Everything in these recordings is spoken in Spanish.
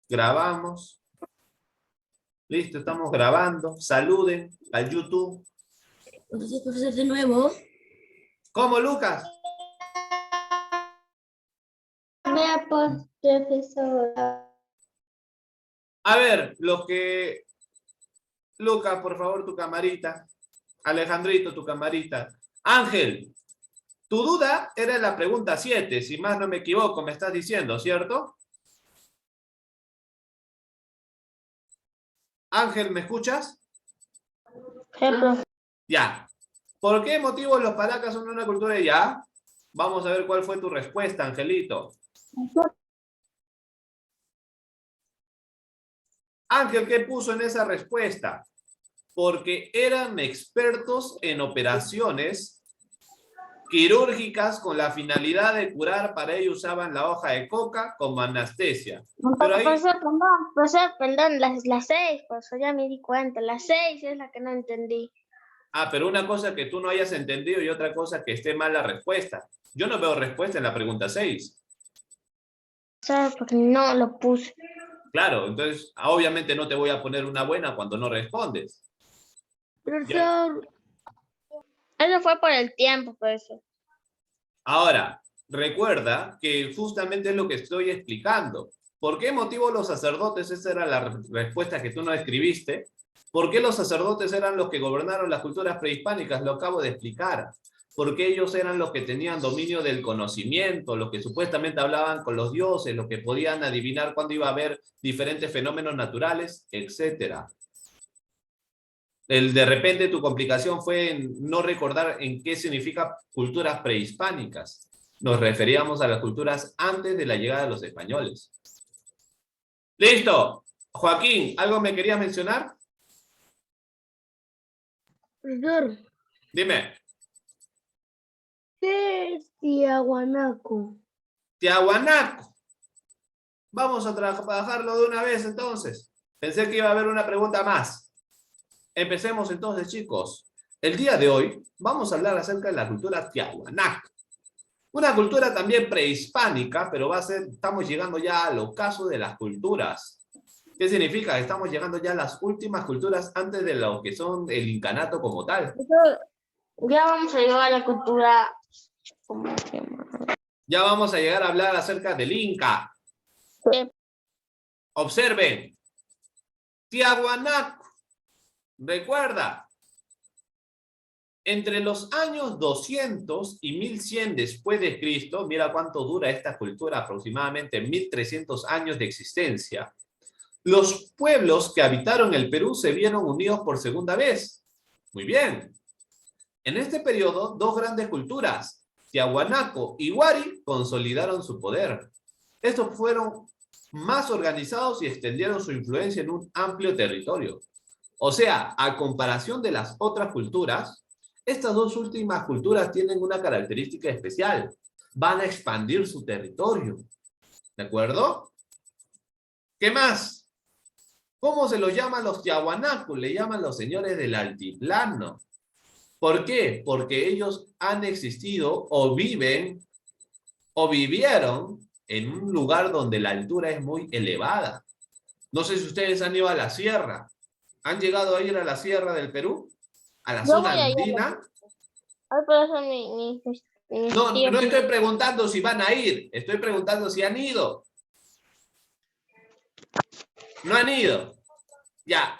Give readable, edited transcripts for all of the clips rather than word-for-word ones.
Grabamos. Listo, estamos grabando. Saluden al YouTube. Entonces, profesor, de nuevo. ¿Cómo, Lucas? Vea, pues, profesora. A ver, los que... Lucas, por favor, tu camarita. Alejandrito, tu camarita. Ángel, tu duda era en la pregunta 7, si más no me equivoco, me estás diciendo, ¿cierto? Ángel, ¿me escuchas? Ya. ¿Por qué motivo los palacas son una cultura de ya? Vamos a ver cuál fue tu respuesta, Angelito. Ángel, ¿qué puso en esa respuesta? Porque eran expertos en operaciones quirúrgicas con la finalidad de curar. Para ello usaban la hoja de coca como anestesia. Pero ahí... Perdón, las 6, pues ya me di cuenta, las 6 es la que no entendí. Ah, pero una cosa que tú no hayas entendido y otra cosa que esté mal la respuesta. Yo no veo respuesta en la pregunta 6. ¿Sabes? Porque no lo puse. Claro, entonces obviamente no te voy a poner una buena cuando no respondes. Profesor, eso fue por el tiempo, profesor. Ahora, recuerda que justamente es lo que estoy explicando. ¿Por qué motivo los sacerdotes? Esa era la respuesta que tú no escribiste. ¿Por qué los sacerdotes eran los que gobernaron las culturas prehispánicas? Lo acabo de explicar. Porque ellos eran los que tenían dominio del conocimiento, los que supuestamente hablaban con los dioses, los que podían adivinar cuándo iba a haber diferentes fenómenos naturales, etcétera. De repente tu complicación fue en no recordar en qué significa culturas prehispánicas. Nos referíamos a las culturas antes de la llegada de los españoles. ¡Listo! Joaquín, ¿algo me querías mencionar? Profesor, Dime. ¿qué es Tiahuanaco? Tiahuanaco. Vamos a trabajarlo de una vez entonces. Pensé que iba a haber una pregunta más. Empecemos entonces, chicos. El día de hoy vamos a hablar acerca de la cultura Tiahuanaco. Una cultura también prehispánica, pero estamos llegando ya al ocaso de las culturas. ¿Qué significa? Estamos llegando ya a las últimas culturas antes de lo que son el incanato como tal. Profesor, ya vamos a llegar a la cultura. ¿Cómo se llama? Ya vamos a llegar a hablar acerca del Inca. Sí. Observen. Tiahuanaco. Recuerda, entre los años 200 y 1100 después de Cristo, mira cuánto dura esta cultura, aproximadamente 1300 años de existencia. Los pueblos que habitaron el Perú se vieron unidos por segunda vez. Muy bien. En este periodo, dos grandes culturas, Tiahuanaco y Huari, consolidaron su poder. Estos fueron más organizados y extendieron su influencia en un amplio territorio. O sea, a comparación de las otras culturas, estas dos últimas culturas tienen una característica especial. Van a expandir su territorio. ¿De acuerdo? ¿Qué más? ¿Cómo se los llaman los tiahuanacos? Le llaman los señores del altiplano. ¿Por qué? Porque ellos han existido o viven o vivieron en un lugar donde la altura es muy elevada. No sé si ustedes han ido a la sierra. ¿Han llegado a ir a la sierra del Perú? ¿A la zona andina? Ay, por eso mis No, tíos. no estoy preguntando si van a ir. Estoy preguntando si han ido. No han ido. Ya,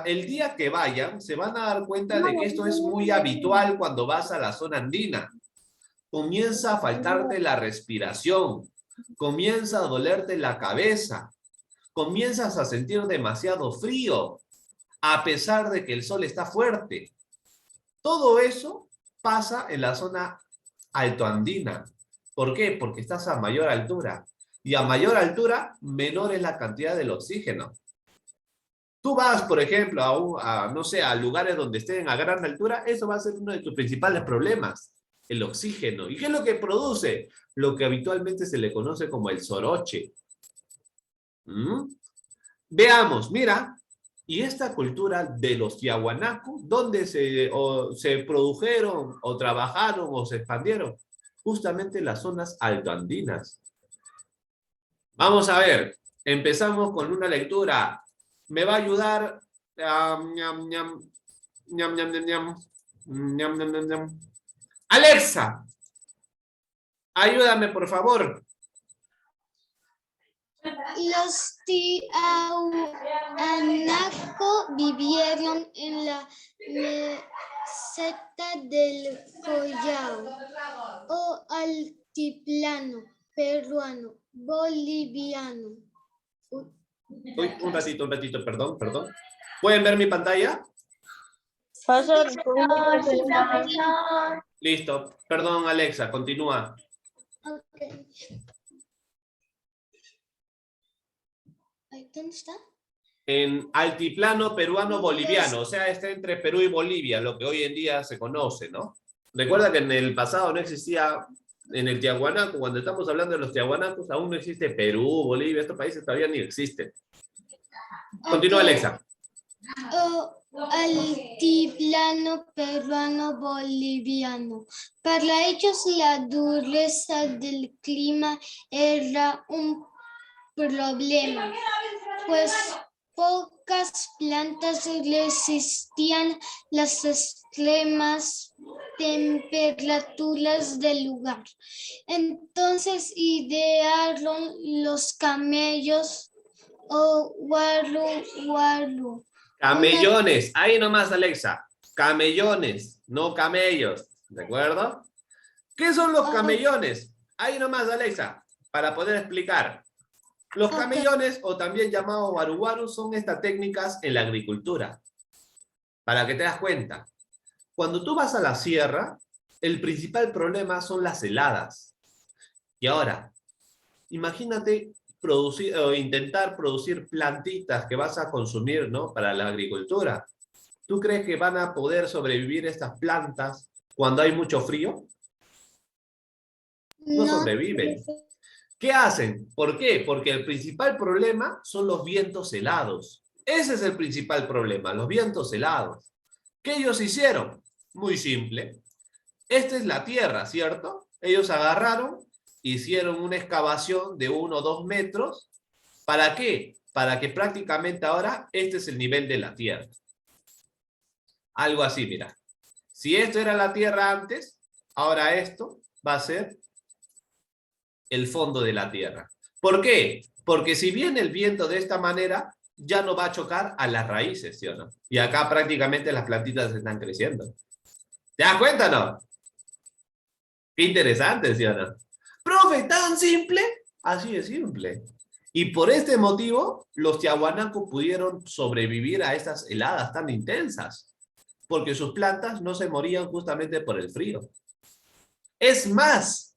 el día que vayan, se van a dar cuenta de que esto es muy habitual cuando vas a la zona andina. Comienza a faltarte la respiración, comienza a dolerte la cabeza, comienzas a sentir demasiado frío, a pesar de que el sol está fuerte. Todo eso pasa en la zona altoandina. ¿Por qué? Porque estás a mayor altura. Y a mayor altura, menor es la cantidad del oxígeno. Tú vas, por ejemplo, no sé, a lugares donde estén a gran altura, eso va a ser uno de tus principales problemas, el oxígeno. ¿Y qué es lo que produce? Lo que habitualmente se le conoce como el soroche. Veamos, mira, y esta cultura de los tiahuanaco, ¿dónde se produjeron o trabajaron o se expandieron? Justamente en las zonas altoandinas. Vamos a ver, Empezamos con una lectura. Me va a ayudar... ñam, ñam, ñam, ñam, ñam, ñam, ñam, ñam, ñam, ñam. Alexa, ayúdame, por favor. Los Tiahuanaco vivieron en la meseta del Collao o altiplano peruano boliviano. Uy, un ratito, perdón. ¿Pueden ver mi pantalla? Profesor, Listo. Perdón, Alexa, continúa. Okay. ¿Dónde está? En altiplano peruano-boliviano, o sea, está entre Perú y Bolivia, lo que hoy en día se conoce, ¿no? Recuerda que en el pasado no existía, en el Tiahuanaco, cuando estamos hablando de los Tiahuanacos, aún no existe Perú, Bolivia, estos países todavía ni existen. Continúa, Okay. Alexa. Altiplano peruano boliviano. Para ellos la dureza del clima era un problema, pues pocas plantas resistían las extremas temperaturas del lugar. Entonces idearon los camellos o waru. Camellones, ahí nomás, Alexa. Camellones, no camellos, ¿de acuerdo? ¿Qué son los camellones? Ahí nomás, Alexa, para poder explicar. Los camellones, o también llamados waru, son estas técnicas en la agricultura. Para que te das cuenta. Cuando tú vas a la sierra, el principal problema son las heladas. Y ahora, imagínate producir o intentar producir plantitas que vas a consumir, ¿no? Para la agricultura. ¿Tú crees que van a poder sobrevivir estas plantas cuando hay mucho frío? No sobreviven. ¿Qué hacen? ¿Por qué? Porque el principal problema son los vientos helados. Ese es el principal problema, los vientos helados. ¿Qué ellos hicieron? Muy simple. Esta es la tierra, ¿cierto? Ellos agarraron, hicieron una excavación de 1 o 2 metros. ¿Para qué? Para que prácticamente ahora este es el nivel de la tierra. Algo así, mira. Si esto era la tierra antes, ahora esto va a ser el fondo de la tierra. ¿Por qué? Porque si viene el viento de esta manera, ya no va a chocar a las raíces, ¿sí o no? Y acá prácticamente las plantitas están creciendo. ¿Te das cuenta o no? Qué interesante, ¿sí o no? Profe, ¿tan simple? Así de simple. Y por este motivo, los tiahuanacos pudieron sobrevivir a estas heladas tan intensas, porque sus plantas no se morían justamente por el frío. Es más,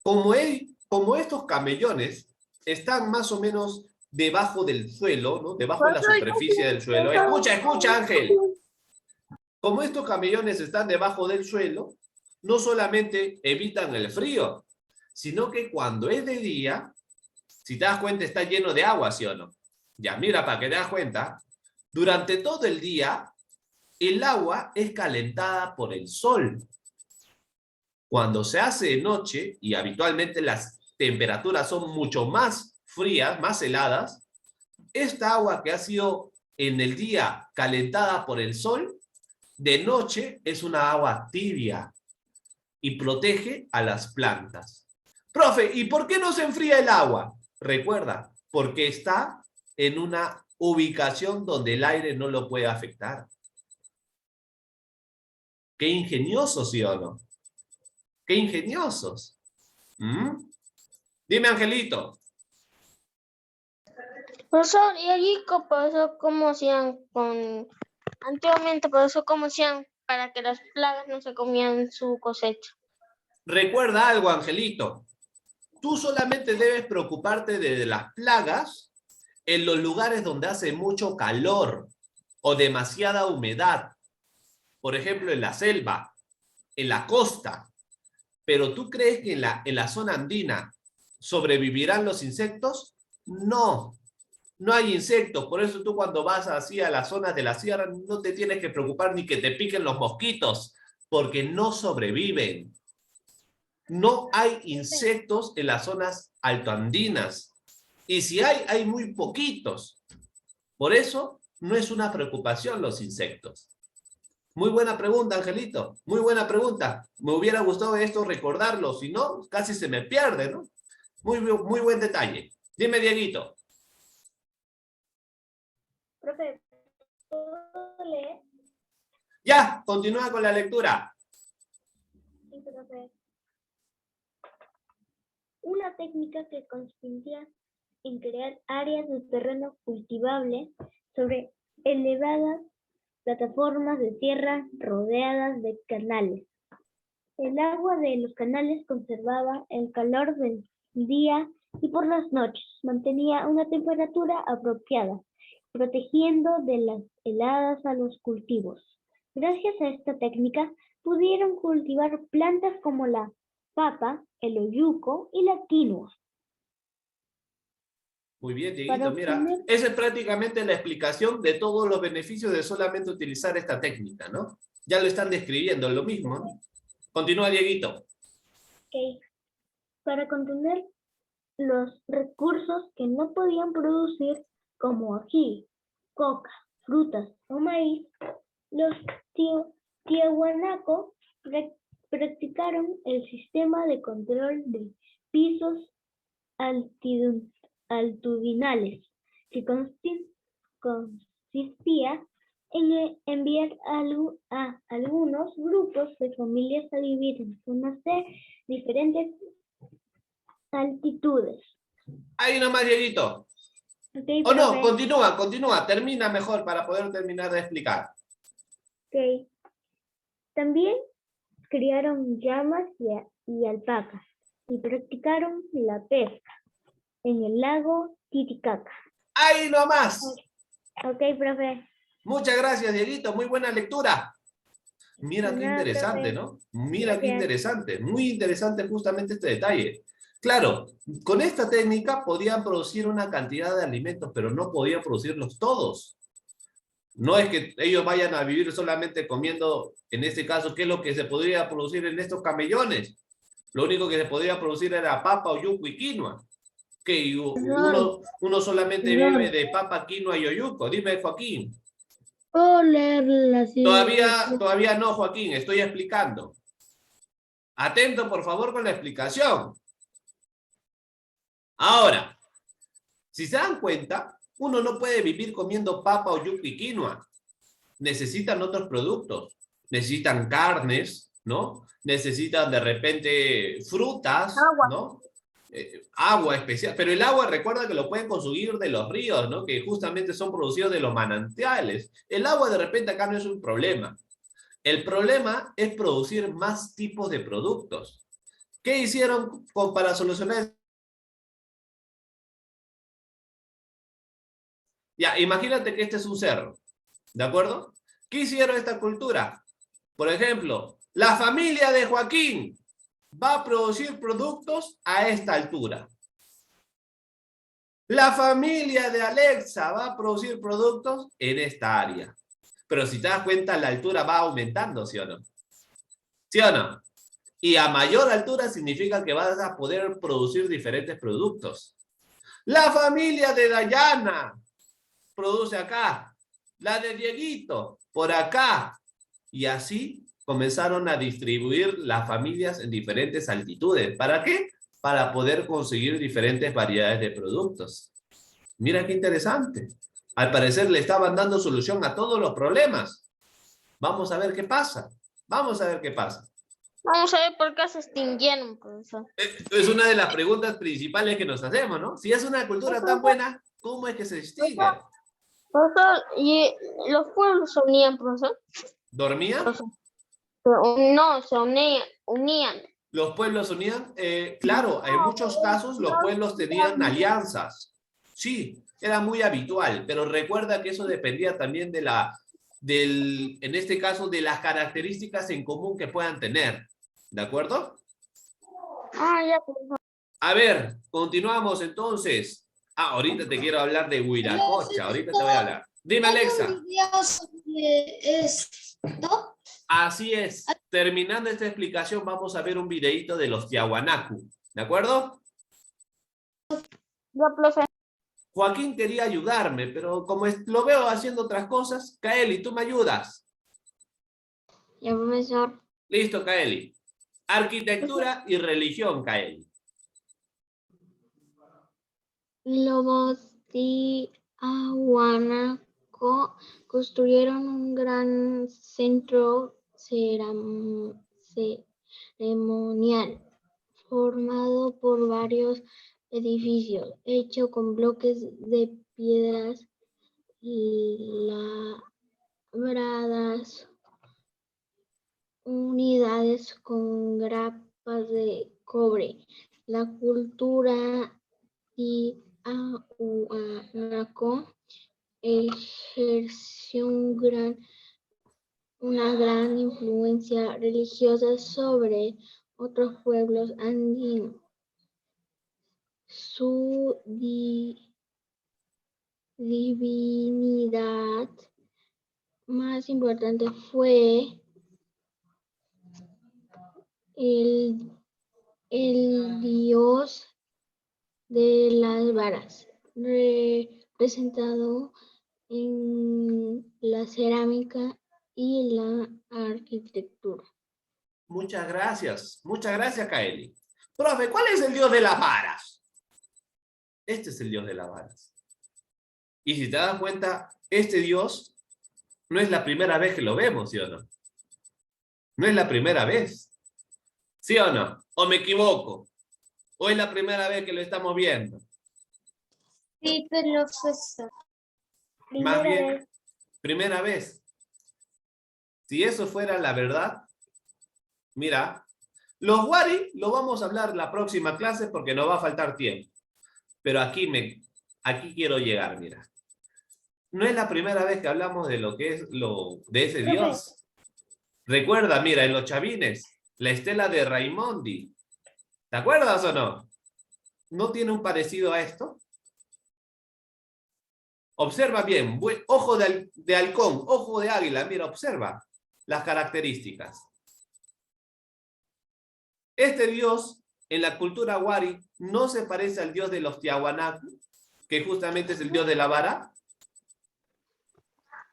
como estos camellones están más o menos debajo del suelo, ¿no? Debajo de la superficie del suelo. Escucha, Ángel. Como estos camellones están debajo del suelo, no solamente evitan el frío, sino que cuando es de día, si te das cuenta, está lleno de agua, ¿sí o no? Ya, mira, para que te das cuenta, durante todo el día, el agua es calentada por el sol. Cuando se hace de noche, y habitualmente las temperaturas son mucho más frías, más heladas, esta agua que ha sido en el día calentada por el sol, de noche es una agua tibia y protege a las plantas. Profe, ¿y por qué no se enfría el agua? Recuerda, porque está en una ubicación donde el aire no lo puede afectar. Qué ingeniosos, ¿sí o no? Qué ingeniosos. Dime, Angelito. Profesor, ¿y allí cómo hacían antiguamente, profesor, cómo hacían para que las plagas no se comieran su cosecha? Recuerda algo, Angelito. Tú solamente debes preocuparte de las plagas en los lugares donde hace mucho calor o demasiada humedad. Por ejemplo, en la selva, en la costa. Pero ¿tú crees que en la zona andina sobrevivirán los insectos? No, no hay insectos. Por eso tú cuando vas así a las zonas de la sierra no te tienes que preocupar ni que te piquen los mosquitos, porque no sobreviven. No hay insectos en las zonas altoandinas. Y si hay muy poquitos. Por eso no es una preocupación los insectos. Muy buena pregunta, Angelito. Muy buena pregunta. Me hubiera gustado esto recordarlo. Si no, casi se me pierde, ¿no? Muy buen detalle. Dime, Dieguito. Profe, ¿puedo leer? Ya, continúa con la lectura. Sí, profe. Una técnica que consistía en crear áreas de terreno cultivable sobre elevadas plataformas de tierra rodeadas de canales. El agua de los canales conservaba el calor del día y por las noches mantenía una temperatura apropiada, protegiendo de las heladas a los cultivos. Gracias a esta técnica pudieron cultivar plantas como la papa, el oyuco y la quinoa. Muy bien, Dieguito, Para mira, obtener- esa es prácticamente la explicación de todos los beneficios de solamente utilizar esta técnica, ¿no? Ya lo están describiendo, lo mismo, ¿no? Continúa, Dieguito. Ok. Para contener los recursos que no podían producir, como ají, coca, frutas o maíz, los tiahuanaco practicaron el sistema de control de pisos altitudinales, que consistía en enviar a algunos grupos de familias a vivir en zonas de diferentes altitudes. Ahí nomás, Dieguito. Ok, O no, profe. continúa, termina mejor para poder terminar de explicar. Ok. También criaron llamas y alpacas y practicaron la pesca en el lago Titicaca. Ahí nomás. Ok, profe. Muchas gracias, Dieguito, muy buena lectura. Mira De qué nada, interesante, profe. ¿no? Mira qué Gracias. interesante, muy interesante justamente este detalle. Claro, con esta técnica podían producir una cantidad de alimentos, pero no podían producirlos todos. No es que ellos vayan a vivir solamente comiendo, en este caso, ¿qué es lo que se podría producir en estos camellones? Lo único que se podía producir era papa, oyuco y quinoa. Que uno solamente vive de papa, quinoa y oyuco. Dime, Joaquín. ¿Puedo leerla así? Todavía no, Joaquín, estoy explicando. Atento, por favor, con la explicación. Ahora, si se dan cuenta, uno no puede vivir comiendo papa, oyuco y quinoa. Necesitan otros productos. Necesitan carnes, ¿no? Necesitan de repente frutas, ¿no? Agua especial. Pero el agua, recuerda que lo pueden conseguir de los ríos, ¿no? Que justamente son producidos de los manantiales. El agua de repente acá no es un problema. El problema es producir más tipos de productos. ¿Qué hicieron para solucionar? Ya, imagínate que este es un cerro, ¿de acuerdo? ¿Qué hicieron esta cultura? Por ejemplo, la familia de Joaquín va a producir productos a esta altura. La familia de Alexa va a producir productos en esta área. Pero si te das cuenta, la altura va aumentando, ¿sí o no? ¿Sí o no? Y a mayor altura significa que vas a poder producir diferentes productos. La familia de Dayana produce acá. La de Dieguito, por acá. Y así comenzaron a distribuir las familias en diferentes altitudes. ¿Para qué? Para poder conseguir diferentes variedades de productos. Mira qué interesante. Al parecer le estaban dando solución a todos los problemas. Vamos a ver qué pasa. Vamos a ver qué pasa. Vamos a ver por qué se extinguieron, profesor. Es una de las preguntas principales que nos hacemos, ¿no? Si es una cultura tan buena, ¿cómo es que se extingue? Profesor, ¿y los pueblos se unían, profesor? ¿Dormían? Profesor. No, se unían. ¿Los pueblos unían? Claro, en muchos casos los pueblos tenían alianzas. Sí, era muy habitual, pero recuerda que eso dependía también en este caso, de las características en común que puedan tener. ¿De acuerdo? Ah, ya, profesor. A ver, continuamos entonces. Ahorita te quiero hablar de Huiracocha, ahorita te voy a hablar. Dime, Alexa. ¿Hay un video sobre esto? Así es. Terminando esta explicación, vamos a ver un videito de los Tiahuanacu. ¿De acuerdo? Ya, profe. Joaquín quería ayudarme, pero como lo veo haciendo otras cosas, Kaeli, ¿tú me ayudas? Ya, profesor. Listo, Kaeli. Arquitectura y religión, Kaeli. Lobos de Ahuanaco construyeron un gran centro ceremonial formado por varios edificios hecho con bloques de piedras labradas, unidades con grapas de cobre. La cultura Tiahuanaco ejerció una gran influencia religiosa sobre otros pueblos andinos. Su divinidad más importante fue el dios de las varas, representado en la cerámica y la arquitectura. Muchas gracias, Kaeli. Profe, ¿cuál es el dios de las varas? Este es el dios de las varas. Y si te das cuenta, este dios no es la primera vez que lo vemos, ¿sí o no? No es la primera vez. ¿Sí o no? ¿O me equivoco? ¿O es la primera vez que lo estamos viendo? Sí, profesor. Más Primera bien, vez. primera vez. Si eso fuera la verdad, mira, los Wari lo vamos a hablar la próxima clase porque nos va a faltar tiempo. Pero aquí quiero llegar, mira. No es la primera vez que hablamos de lo que es de ese Profe. dios. Recuerda, mira, en los chavines, la estela de Raimondi. ¿Te acuerdas o no? ¿No tiene un parecido a esto? Observa bien, ojo de halcón, ojo de águila, mira, observa las características. Este dios, en la cultura Wari, no se parece al dios de los Tiahuanacu, que justamente es el dios de la vara.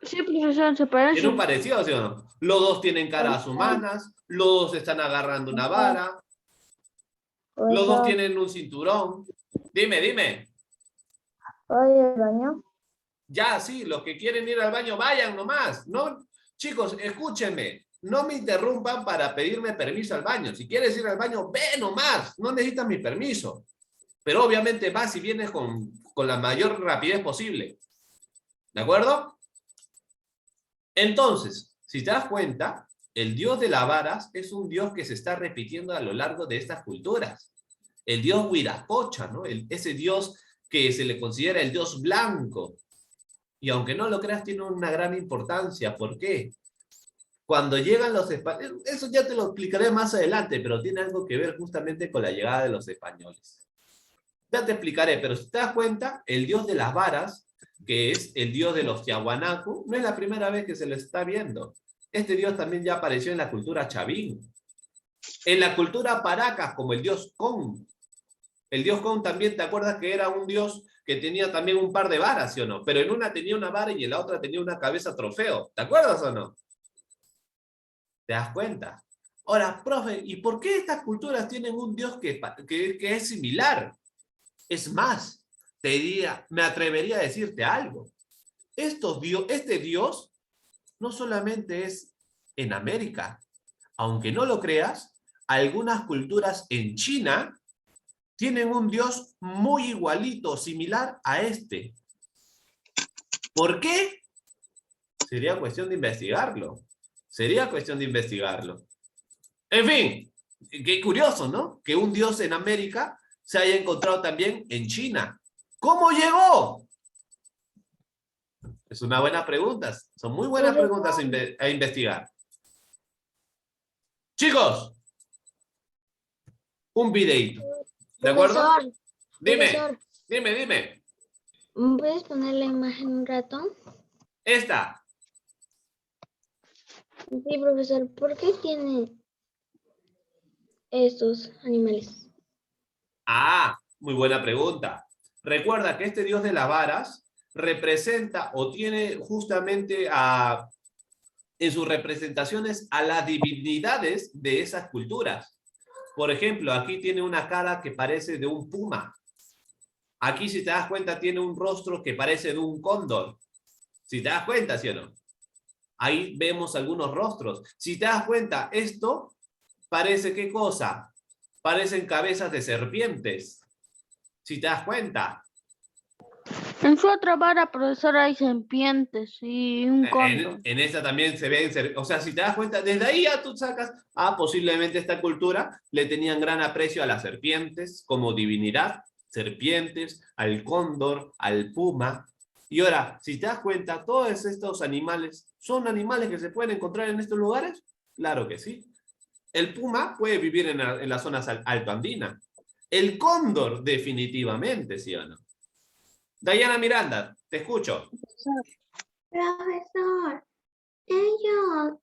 Sí, profesor, se Tiene un parece. parecido, ¿sí o no? Los dos tienen caras humanas, los dos están agarrando una vara, los dos tienen un cinturón. Dime. ¿Voy al baño? Ya, sí, los que quieren ir al baño, vayan nomás. No, chicos, escúchenme. No me interrumpan para pedirme permiso al baño. Si quieres ir al baño, ve nomás. No necesitas mi permiso. Pero obviamente vas y vienes con la mayor rapidez posible. ¿De acuerdo? Entonces, si te das cuenta, el dios de las varas es un dios que se está repitiendo a lo largo de estas culturas. El dios Huiracocha, ¿no? Ese dios que se le considera el dios blanco. Y aunque no lo creas, tiene una gran importancia. ¿Por qué? Cuando llegan los españoles, eso ya te lo explicaré más adelante, pero tiene algo que ver justamente con la llegada de los españoles. Ya te explicaré, pero si te das cuenta, el dios de las varas, que es el dios de los Tiahuanacu, no es la primera vez que se lo está viendo. Este dios también ya apareció en la cultura chavín. En la cultura paracas, como el dios Con. El dios Con también, ¿te acuerdas que era un dios que tenía también un par de varas, sí o no? Pero en una tenía una vara y en la otra tenía una cabeza trofeo. ¿Te acuerdas o no? ¿Te das cuenta? Ahora, profe, ¿y por qué estas culturas tienen un dios que es similar? Es más, me atrevería a decirte algo. Este dios no solamente es en América. Aunque no lo creas, algunas culturas en China tienen un dios muy igualito, similar a este. ¿Por qué? Sería cuestión de investigarlo. En fin, qué curioso, ¿no? Que un dios en América se haya encontrado también en China. ¿Cómo llegó? Es una buena pregunta. Son muy buenas preguntas a investigar. Chicos, un videito. ¿De acuerdo? Profesor, Dime. ¿puedes poner la imagen un rato? Esta. Sí, profesor, ¿por qué tiene estos animales? Ah, muy buena pregunta. Recuerda que este dios de las varas representa o tiene justamente en sus representaciones a las divinidades de esas culturas. Por ejemplo, aquí tiene una cara que parece de un puma. Aquí, si te das cuenta, tiene un rostro que parece de un cóndor. Si te das cuenta, ¿sí o no? Ahí vemos algunos rostros. Si te das cuenta, esto parece, ¿qué cosa? Parecen cabezas de serpientes. Si te das cuenta. En su otra vara, profesor, hay serpientes y un cóndor. En esta también se ven, o sea, si te das cuenta, desde ahí ya tú sacas, posiblemente esta cultura le tenían gran aprecio a las serpientes como divinidad, serpientes, al cóndor, al puma. Y ahora, si te das cuenta, todos estos animales, ¿son animales que se pueden encontrar en estos lugares? Claro que sí. El puma puede vivir en las zonas altoandinas. El cóndor, definitivamente, ¿sí o no? Dayana Miranda, te escucho. Profesor, ellos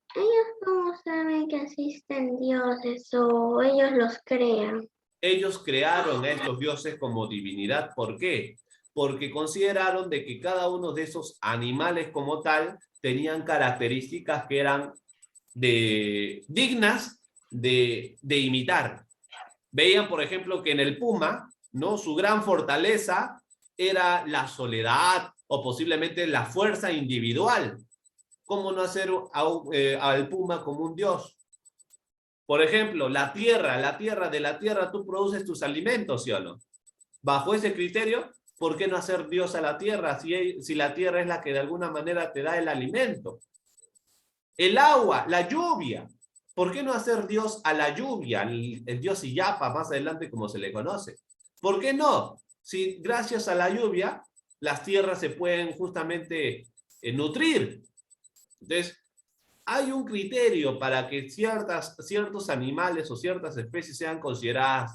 cómo saben que existen dioses o ellos los crean. Ellos crearon a estos dioses como divinidad. ¿Por qué? Porque consideraron de que cada uno de esos animales como tal tenían características que eran dignas de imitar. Veían, por ejemplo, que en el puma, ¿no? Su gran fortaleza era la soledad o posiblemente la fuerza individual. ¿Cómo no hacer al puma como un dios? Por ejemplo, de la tierra tú produces tus alimentos, ¿sí o no? Bajo ese criterio, ¿por qué no hacer Dios a la tierra si la tierra es la que de alguna manera te da el alimento? El agua, la lluvia. ¿Por qué no hacer Dios a la lluvia? El dios Iyapa, más adelante como se le conoce. ¿Por qué no? Si gracias a la lluvia las tierras se pueden justamente nutrir. Entonces, hay un criterio para que ciertos animales o ciertas especies sean considerados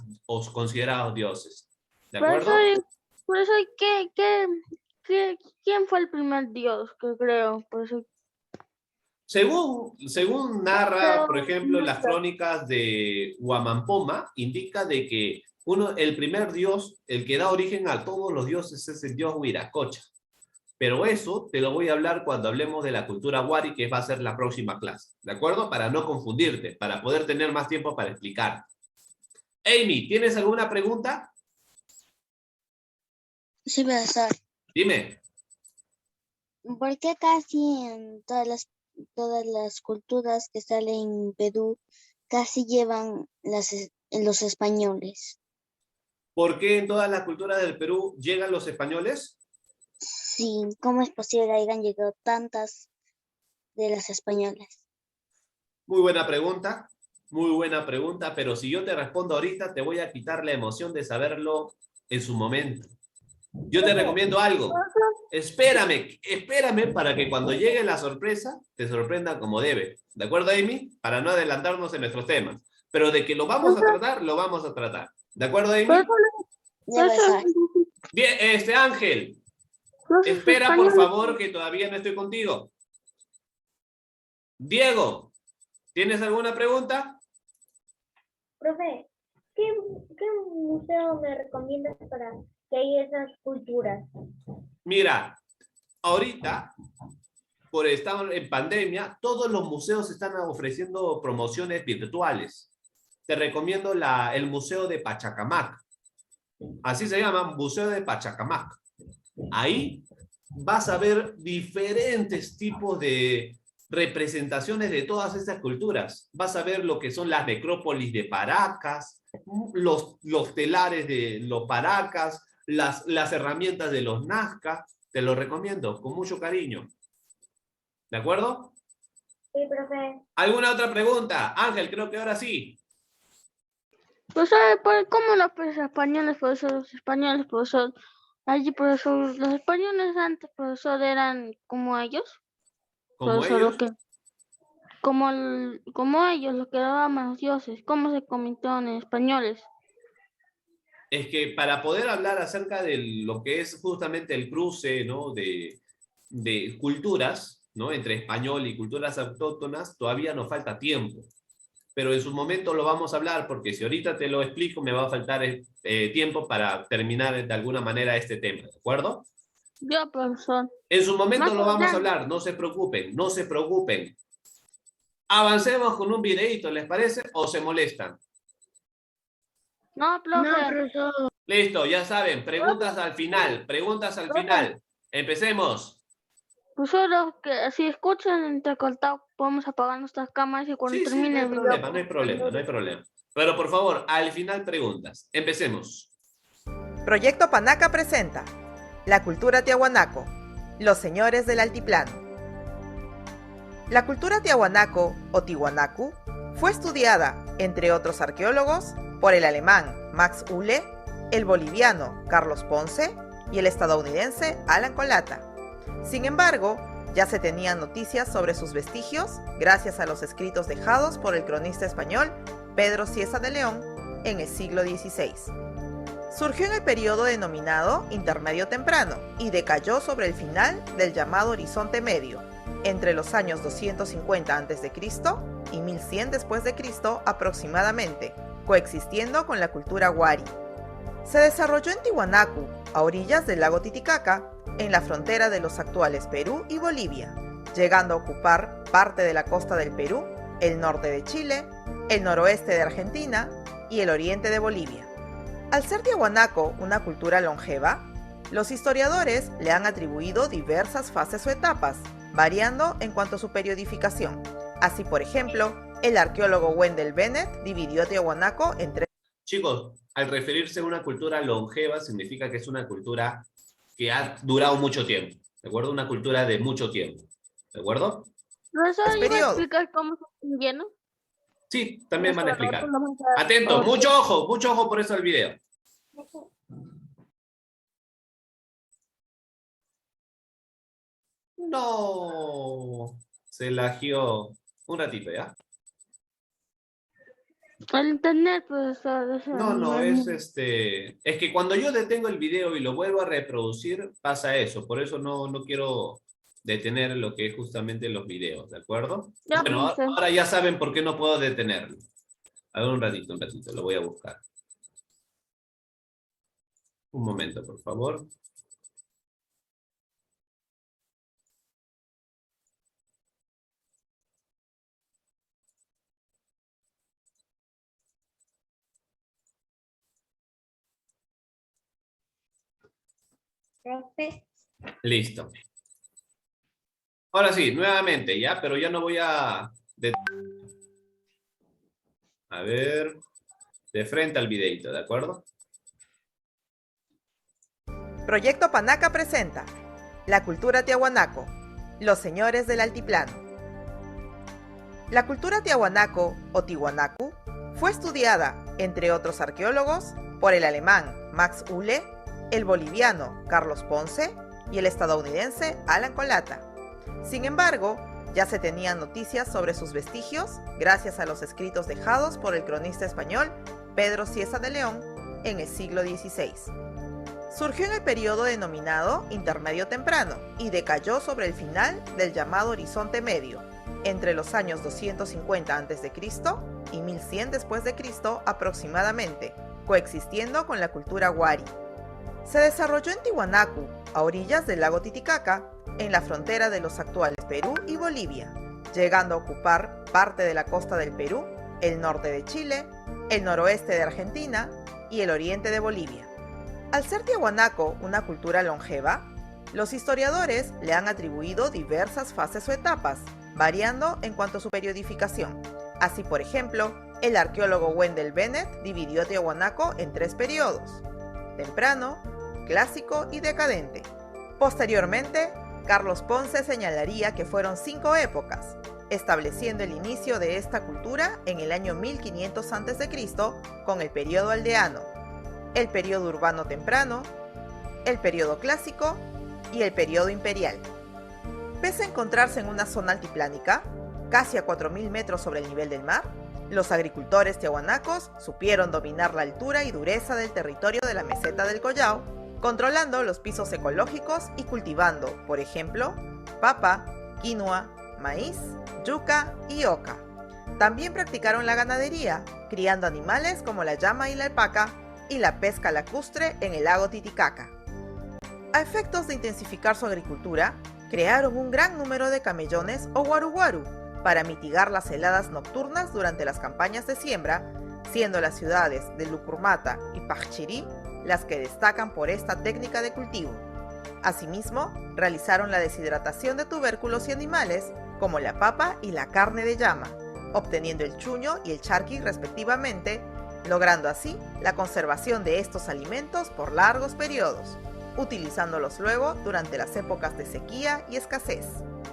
dioses. ¿De acuerdo? Profesor, ¿quién fue el primer dios que creó? Profesor. Según narra, por ejemplo, las crónicas de Huamampoma, indica de que el primer dios, el que da origen a todos los dioses, es el dios Huiracocha. Pero eso te lo voy a hablar cuando hablemos de la cultura Wari, que va a ser la próxima clase. ¿De acuerdo? Para no confundirte, para poder tener más tiempo para explicar. Amy, ¿tienes alguna pregunta? Sí, profesor. Dime. ¿Por qué casi en todas las culturas que salen en Perú casi llevan los españoles? ¿Por qué en todas las culturas del Perú llegan los españoles? Sí, ¿cómo es posible que hayan llegado tantas de las españolas? Muy buena pregunta, pero si yo te respondo ahorita, te voy a quitar la emoción de saberlo en su momento. Yo te recomiendo algo. Espérame para que cuando llegue la sorpresa, te sorprenda como debe. ¿De acuerdo, Amy? Para no adelantarnos en nuestros temas. Pero de que lo vamos a tratar, lo vamos a tratar. ¿De acuerdo, Amy? Bien, Ángel. Espera, por favor, que todavía no estoy contigo. Diego, ¿tienes alguna pregunta? Profe, ¿qué museo me recomiendas para que haya esas culturas? Mira, ahorita, por estar en pandemia, todos los museos están ofreciendo promociones virtuales. Te recomiendo el Museo de Pachacamac. Así se llama, Museo de Pachacamac. Ahí vas a ver diferentes tipos de representaciones de todas estas culturas. Vas a ver lo que son las necrópolis de Paracas, los telares de los Paracas, las herramientas de los Nazca. Te lo recomiendo, con mucho cariño. ¿De acuerdo? Sí, profe. ¿Alguna otra pregunta? Ángel, creo que ahora sí. Profesor, ¿cómo los españoles, profesor? Los españoles, profesor. Allí, profesor, los españoles antes, profesor, eran como ellos. ¿Como Profesor, ellos? como ellos, los que daban los dioses. ¿Cómo se convirtieron en españoles? Es que para poder hablar acerca de lo que es justamente el cruce, ¿no? de culturas, ¿no? Entre español y culturas autóctonas, todavía nos falta tiempo. pero en su momento lo vamos a hablar, porque si ahorita te lo explico, me va a faltar tiempo para terminar de alguna manera este tema, ¿de acuerdo? Ya, profesor. En su momento Más lo vamos a adelante. hablar, no se preocupen, no se preocupen. Avancemos con un videito, ¿les parece? ¿O se molestan? No, profe. Listo, ya saben, preguntas al final, preguntas al final. Empecemos. Profesor, los que si escuchan entrecortado, podemos apagar nuestras cámaras y cuando Sí, sí, no termine hay el video. problema, no hay problema, no hay problema. Pero por favor, al final preguntas. Empecemos. Proyecto Panaca presenta La cultura tiahuanaco, los señores del altiplano. La cultura tiahuanaco o tiwanaku fue estudiada, entre otros arqueólogos, por el alemán Max Uhle, el boliviano Carlos Ponce y el estadounidense Alan Colata. Sin embargo, ya se tenían noticias sobre sus vestigios gracias a los escritos dejados por el cronista español Pedro Cieza de León en el siglo XVI. Surgió en el periodo denominado Intermedio Temprano y decayó sobre el final del llamado Horizonte Medio, entre los años 250 a.C. y 1100 después de Cristo aproximadamente, coexistiendo con la cultura wari. Se desarrolló en Tiwanaku, a orillas del lago Titicaca, en la frontera de los actuales Perú y Bolivia, llegando a ocupar parte de la costa del Perú, el norte de Chile, el noroeste de Argentina y el oriente de Bolivia. Al ser tiahuanaco una cultura longeva, los historiadores le han atribuido diversas fases o etapas, variando en cuanto a su periodificación. Así, por ejemplo, el arqueólogo Wendell Bennett dividió a Tiahuanaco en tres. Chicos, al referirse a una cultura longeva, significa que es una cultura que ha durado mucho tiempo, ¿de acuerdo? Una cultura de mucho tiempo, ¿de acuerdo? Profesor, ¿iba a periodo. explicar cómo se lleno? Sí, también van a explicar. Atentos, Atentos, mucho ojo por eso el video. No, se lagió. Un ratito, ¿ya? El internet, profesor. No, es que cuando yo detengo el video y lo vuelvo a reproducir, pasa eso. Por eso no quiero detener lo que es justamente los videos, ¿de acuerdo? Ya, Bueno, profesor. ahora ya saben por qué no puedo detenerlo. A ver, un ratito, lo voy a buscar. Un momento, por favor. Profe, Listo. Ahora sí, nuevamente, ¿ya? Pero ya no voy a... A ver... De frente al videito, ¿de acuerdo? Proyecto Panaca presenta La cultura tiahuanaco, los señores del altiplano. La cultura tiahuanaco o tiwanaku fue estudiada, entre otros arqueólogos, por el alemán Max Uhle, el boliviano Carlos Ponce y el estadounidense Alan Colata. Sin embargo, ya se tenían noticias sobre sus vestigios gracias a los escritos dejados por el cronista español Pedro Cieza de León en el siglo XVI. Surgió en el periodo denominado Intermedio Temprano y decayó sobre el final del llamado Horizonte Medio, entre los años 250 a.C. y 1100 después de Cristo aproximadamente, coexistiendo con la cultura wari. Se desarrolló en Tiwanaku, a orillas del lago Titicaca, en la frontera de los actuales Perú y Bolivia, llegando a ocupar parte de la costa del Perú, el norte de Chile, el noroeste de Argentina y el oriente de Bolivia. Al ser tiahuanaco una cultura longeva, los historiadores le han atribuido diversas fases o etapas, variando en cuanto a su periodificación. Así, por ejemplo, el arqueólogo Wendell Bennett dividió a Tiahuanaco en tres periodos: temprano, clásico y decadente. Posteriormente, Carlos Ponce señalaría que fueron 5 épocas, estableciendo el inicio de esta cultura en el año 1500 a.C. con el periodo aldeano, el periodo urbano temprano, el periodo clásico y el periodo imperial. Pese a encontrarse en una zona altiplánica, casi a 4.000 metros sobre el nivel del mar, los agricultores tiahuanacos supieron dominar la altura y dureza del territorio de la meseta del Collao, controlando los pisos ecológicos y cultivando, por ejemplo, papa, quinoa, maíz, yuca y oca. También practicaron la ganadería, criando animales como la llama y la alpaca, y la pesca lacustre en el lago Titicaca. A efectos de intensificar su agricultura, crearon un gran número de camellones o guaru para mitigar las heladas nocturnas durante las campañas de siembra, siendo las ciudades de Lucurmata y Pachiri las que destacan por esta técnica de cultivo. Asimismo, realizaron la deshidratación de tubérculos y animales como la papa y la carne de llama, obteniendo el chuño y el charqui respectivamente, logrando así la conservación de estos alimentos por largos periodos, utilizándolos luego durante las épocas de sequía y escasez.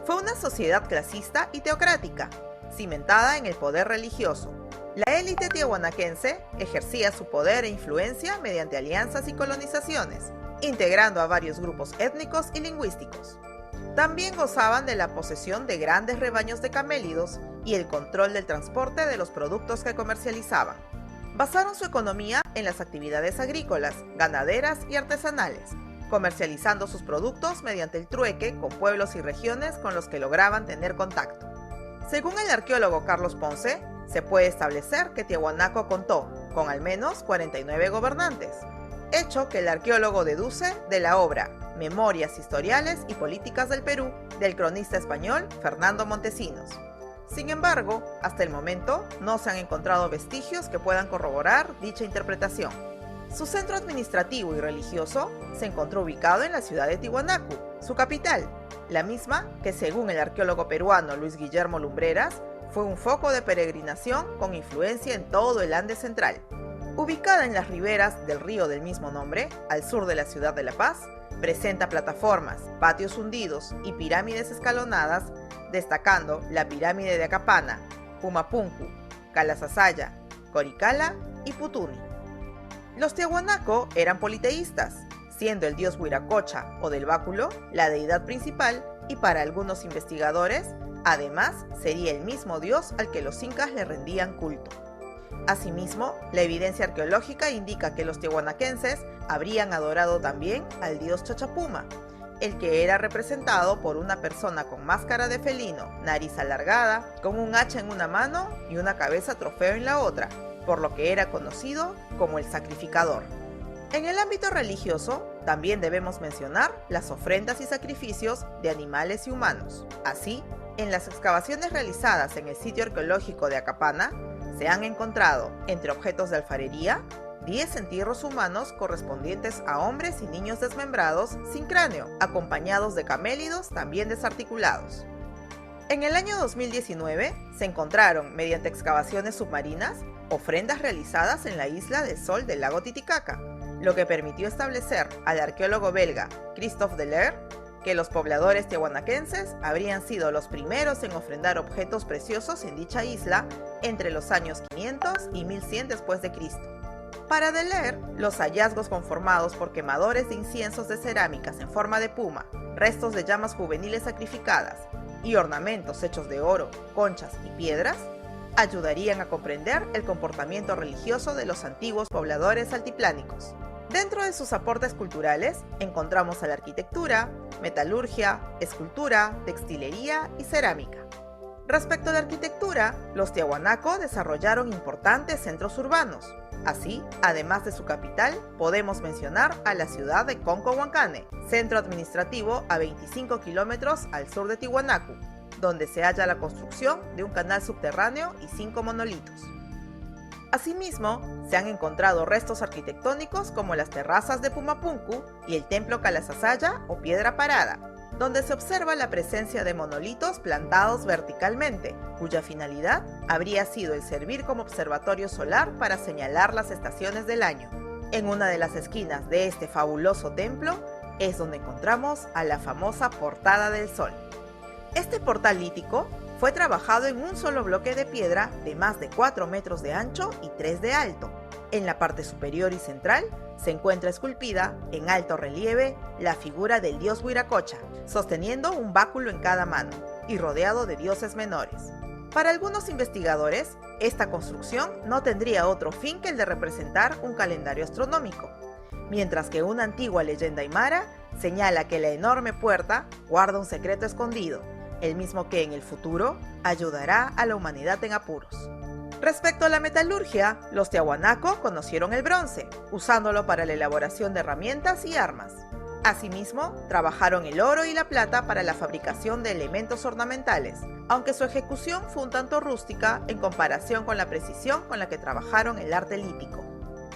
Fue una sociedad clasista y teocrática, cimentada en el poder religioso. La élite tiahuanaquense ejercía su poder e influencia mediante alianzas y colonizaciones, integrando a varios grupos étnicos y lingüísticos. También gozaban de la posesión de grandes rebaños de camélidos y el control del transporte de los productos que comercializaban. Basaron su economía en las actividades agrícolas, ganaderas y artesanales, comercializando sus productos mediante el trueque con pueblos y regiones con los que lograban tener contacto. Según el arqueólogo Carlos Ponce, se puede establecer que Tiahuanaco contó con al menos 49 gobernantes, hecho que el arqueólogo deduce de la obra Memorias Historiales y Políticas del Perú del cronista español Fernando Montesinos. Sin embargo, hasta el momento no se han encontrado vestigios que puedan corroborar dicha interpretación. Su centro administrativo y religioso se encontró ubicado en la ciudad de Tiahuanaco, su capital, la misma que según el arqueólogo peruano Luis Guillermo Lumbreras fue un foco de peregrinación con influencia en todo el Andes central. Ubicada en las riberas del río del mismo nombre, al sur de la ciudad de La Paz, presenta plataformas, patios hundidos y pirámides escalonadas, destacando la pirámide de Acapana, Pumapunku, Calasasaya, Coricala y Putuni. Los tiahuanaco eran politeístas, siendo el dios Huiracocha o del báculo la deidad principal y para algunos investigadores, además, sería el mismo dios al que los incas le rendían culto. Asimismo, la evidencia arqueológica indica que los tiahuanaquenses habrían adorado también al dios Chachapuma, el que era representado por una persona con máscara de felino, nariz alargada, con un hacha en una mano y una cabeza trofeo en la otra, por lo que era conocido como el sacrificador. En el ámbito religioso, también debemos mencionar las ofrendas y sacrificios de animales y humanos. Así, en las excavaciones realizadas en el sitio arqueológico de Acapana, se han encontrado, entre objetos de alfarería, 10 entierros humanos correspondientes a hombres y niños desmembrados sin cráneo, acompañados de camélidos también desarticulados. En el año 2019 se encontraron, mediante excavaciones submarinas, ofrendas realizadas en la isla del Sol del lago Titicaca, lo que permitió establecer al arqueólogo belga Christophe Delair que los pobladores tiahuanaquenses habrían sido los primeros en ofrendar objetos preciosos en dicha isla entre los años 500 y 1100 después de Cristo. Para Delair, los hallazgos conformados por quemadores de inciensos de cerámicas en forma de puma, restos de llamas juveniles sacrificadas y ornamentos hechos de oro, conchas y piedras, ayudarían a comprender el comportamiento religioso de los antiguos pobladores altiplánicos. Dentro de sus aportes culturales encontramos a la arquitectura, metalurgia, escultura, textilería y cerámica. Respecto a la arquitectura, los tiahuanaco desarrollaron importantes centros urbanos. Así, además de su capital, podemos mencionar a la ciudad de Concohuancane, centro administrativo a 25 kilómetros al sur de Tiahuanaco, donde se halla la construcción de un canal subterráneo y 5 monolitos. Asimismo, se han encontrado restos arquitectónicos como las terrazas de Pumapunku y el templo Calasasaya o Piedra Parada, donde se observa la presencia de monolitos plantados verticalmente, cuya finalidad habría sido el servir como observatorio solar para señalar las estaciones del año. En una de las esquinas de este fabuloso templo es donde encontramos a la famosa Portada del Sol. Este portal lítico fue trabajado en un solo bloque de piedra de más de 4 metros de ancho y 3 de alto. En la parte superior y central se encuentra esculpida en alto relieve la figura del dios Huiracocha, sosteniendo un báculo en cada mano y rodeado de dioses menores. Para algunos investigadores, esta construcción no tendría otro fin que el de representar un calendario astronómico, mientras que una antigua leyenda aymara señala que la enorme puerta guarda un secreto escondido, el mismo que en el futuro ayudará a la humanidad en apuros. Respecto a la metalurgia, los tiahuanaco conocieron el bronce, usándolo para la elaboración de herramientas y armas. Asimismo, trabajaron el oro y la plata para la fabricación de elementos ornamentales, aunque su ejecución fue un tanto rústica en comparación con la precisión con la que trabajaron el arte lítico.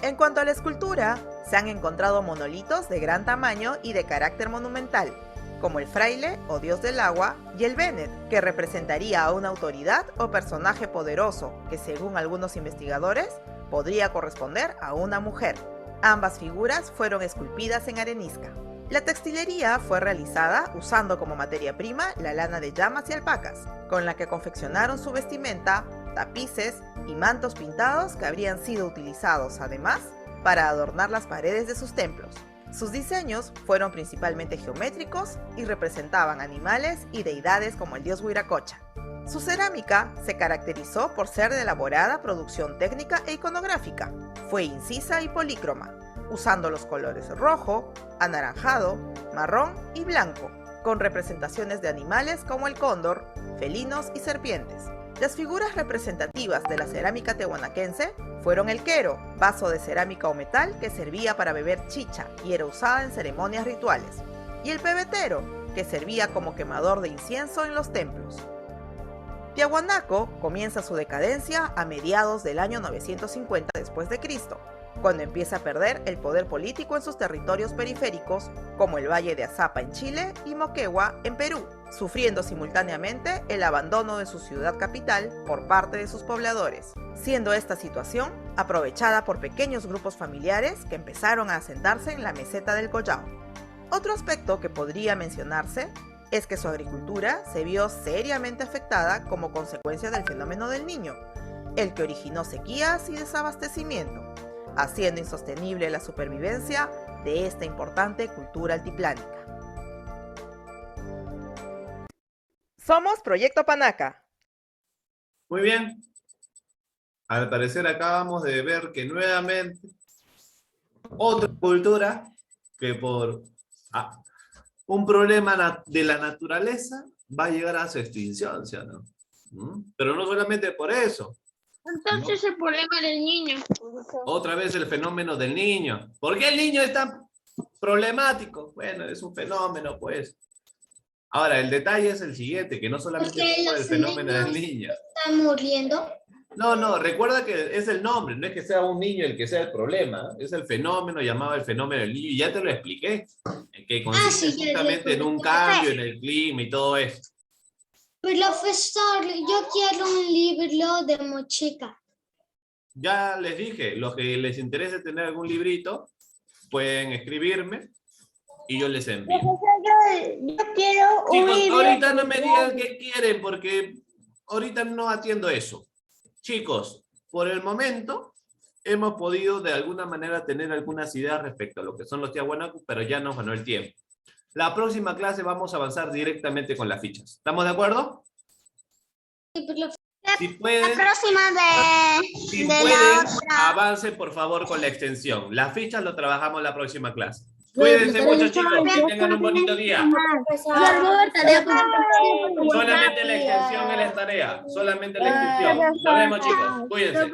En cuanto a la escultura, se han encontrado monolitos de gran tamaño y de carácter monumental, como el fraile o dios del agua y el Benet, que representaría a una autoridad o personaje poderoso que, según algunos investigadores, podría corresponder a una mujer. Ambas figuras fueron esculpidas en arenisca. La textilería fue realizada usando como materia prima la lana de llamas y alpacas, con la que confeccionaron su vestimenta, tapices y mantos pintados que habrían sido utilizados, además, para adornar las paredes de sus templos. Sus diseños fueron principalmente geométricos y representaban animales y deidades como el dios Huiracocha. Su cerámica se caracterizó por ser de elaborada producción técnica e iconográfica. Fue incisa y polícroma, usando los colores rojo, anaranjado, marrón y blanco, con representaciones de animales como el cóndor, felinos y serpientes. Las figuras representativas de la cerámica tehuanaquense fueron el quero, vaso de cerámica o metal que servía para beber chicha y era usada en ceremonias rituales, y el pebetero, que servía como quemador de incienso en los templos. Tiahuanaco comienza su decadencia a mediados del año 950 después de Cristo, cuando empieza a perder el poder político en sus territorios periféricos, como el Valle de Azapa en Chile y Moquegua en Perú, sufriendo simultáneamente el abandono de su ciudad capital por parte de sus pobladores, siendo esta situación aprovechada por pequeños grupos familiares que empezaron a asentarse en la meseta del Collao. Otro aspecto que podría mencionarse es que su agricultura se vio seriamente afectada como consecuencia del fenómeno del Niño, el que originó sequías y desabastecimiento, haciendo insostenible la supervivencia de esta importante cultura altiplánica. Somos Proyecto Panaca. Muy bien. Al parecer acabamos de ver que nuevamente otra cultura que por un problema de la naturaleza va a llegar a su extinción, ¿sí o no? Pero no solamente por eso. Entonces el problema del niño. Otra vez el fenómeno del niño. ¿Por qué el niño es tan problemático? Bueno, es un fenómeno, pues. Ahora, el detalle es el siguiente, que no solamente es por el fenómeno del niño. ¿Están muriendo? No, recuerda que es el nombre, no es que sea un niño el que sea el problema, es el fenómeno llamado el fenómeno del niño, y ya te lo expliqué, que consiste sí, justamente en un cambio en el clima y todo eso. Profesor, yo quiero un libro de Mochica. Ya les dije, los que les interese tener algún librito, pueden escribirme y yo les envío. Yo quiero un Chicos, libro. ahorita no me digan qué quieren, porque ahorita no atiendo eso. Chicos, por el momento hemos podido de alguna manera tener algunas ideas respecto a lo que son los tiahuanacos, pero ya nos ganó el tiempo. La próxima clase vamos a avanzar directamente con las fichas. ¿Estamos de acuerdo? Si pueden, avancen por favor con la extensión. Las fichas lo trabajamos la próxima clase. Cuídense mucho, chicos, que tengan un bonito día. Solamente la extensión es la tarea. Solamente la extensión. Nos vemos, chicos. Cuídense.